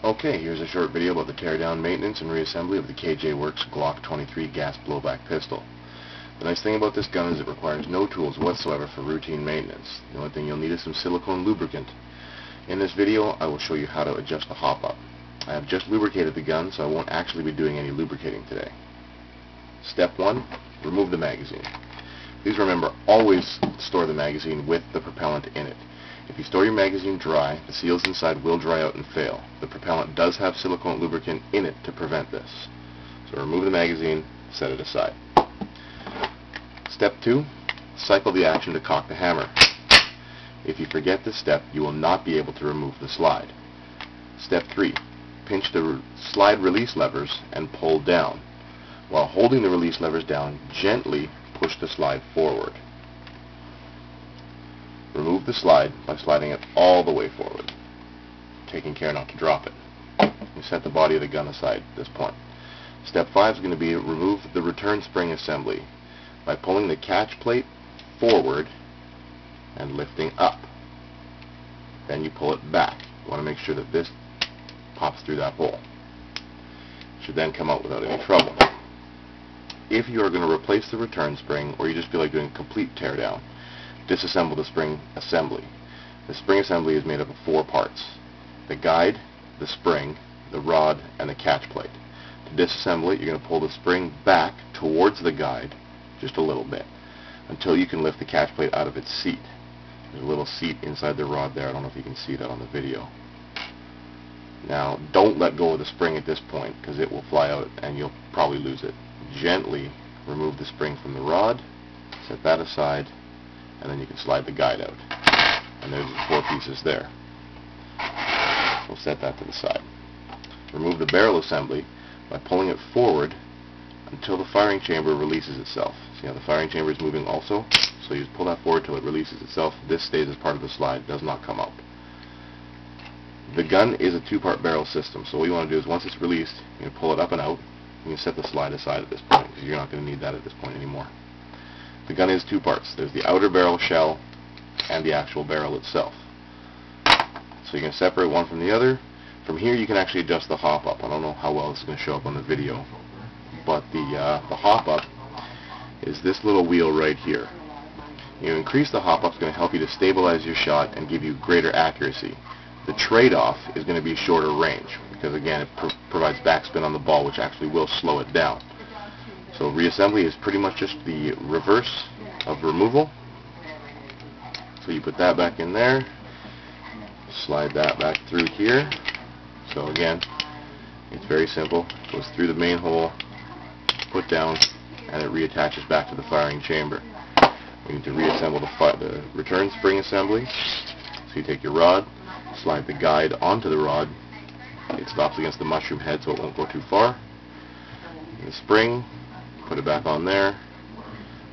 Okay, here's a short video about the teardown, maintenance, and reassembly of the KJ Works Glock 23 gas blowback pistol. The nice thing about this gun is it requires no tools whatsoever for routine maintenance. The only thing you'll need is some silicone lubricant. In this video, I will show you how to adjust the hop-up. I have just lubricated the gun, so I won't actually be doing any lubricating today. Step 1, remove the magazine. Please remember, always store the magazine with the propellant in it. If you store your magazine dry, the seals inside will dry out and fail. The propellant does have silicone lubricant in it to prevent this. So remove the magazine, set it aside. Step 2, cycle the action to cock the hammer. If you forget this step, you will not be able to remove the slide. Step 3, pinch the slide release levers and pull down. While holding the release levers down, gently push the slide forward. Remove the slide by sliding it all the way forward, taking care not to drop it. You set the body of the gun aside at this point. Step 5 is going to be remove the return spring assembly by pulling the catch plate forward and lifting up. Then you pull it back. You want to make sure that this pops through that hole. It should then come out without any trouble. If you are going to replace the return spring, or you just feel like doing a complete teardown, disassemble the spring assembly. The spring assembly is made up of 4 parts: the guide, the spring, the rod, and the catch plate. To disassemble it, you're going to pull the spring back towards the guide just a little bit until you can lift the catch plate out of its seat. There's a little seat inside the rod there. I don't know if you can see that on the video. Now, don't let go of the spring at this point because it will fly out and you'll probably lose it. Gently remove the spring from the rod, set that aside, and then you can slide the guide out. And there's the 4 pieces there. We'll set that to the side. Remove the barrel assembly by pulling it forward until the firing chamber releases itself. See how the firing chamber is moving also? So you just pull that forward until it releases itself. This stays as part of the slide, does not come up. The gun is a 2-part barrel system, so what you want to do is once it's released, you can pull it up and out. You can set the slide aside at this point because you're not going to need that at this point anymore. The gun is 2 parts. There's the outer barrel shell and the actual barrel itself. So you can separate one from the other. From here you can actually adjust the hop-up. I don't know how well this is going to show up on the video, but the hop-up is this little wheel right here. You increase the hop-up is going to help you to stabilize your shot and give you greater accuracy. The trade-off is going to be shorter range because again it provides backspin on the ball, which actually will slow it down. So reassembly is pretty much just the reverse of removal. So you put that back in there, slide that back through here. So again, it's very simple. It goes through the main hole, put down, and it reattaches back to the firing chamber. We need to reassemble the return spring assembly. So you take your rod, slide the guide onto the rod. It stops against the mushroom head so it won't go too far. And the spring, put it back on there.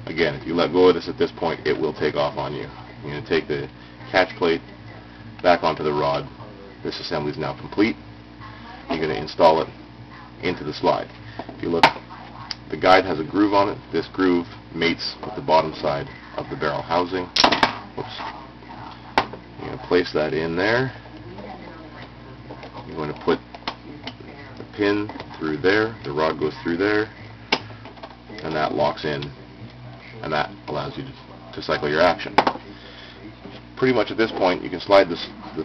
Again, if you let go of this at this point, it will take off on you. You're going to take the catch plate back onto the rod. This assembly is now complete. You're going to install it into the slide. If you look, the guide has a groove on it. This groove mates with the bottom side of the barrel housing. Whoops. You're going to place that in there. You're going to put the pin through there. The rod goes through there. And that locks in, and that allows you to cycle your action. Pretty much at this point you can slide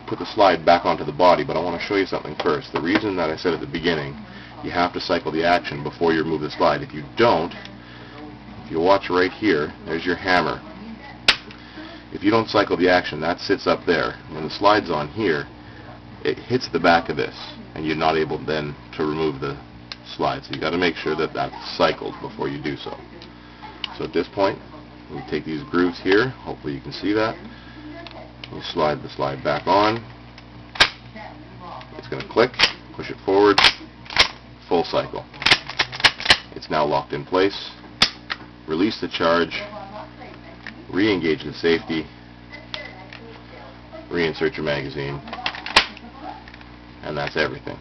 put the slide back onto the body, but I want to show you something first. The reason that I said at the beginning you have to cycle the action before you remove the slide. If you don't, if you watch right here, there's your hammer. If you don't cycle the action, that sits up there. When the slide's on here, it hits the back of this, and you're not able then to remove the slide. So you got to make sure that that's cycled before you do so. So at this point, you take these grooves here. Hopefully you can see that. You slide the slide back on. It's going to click. Push it forward. Full cycle. It's now locked in place. Release the charge. Re-engage the safety. Reinsert your magazine. And that's everything.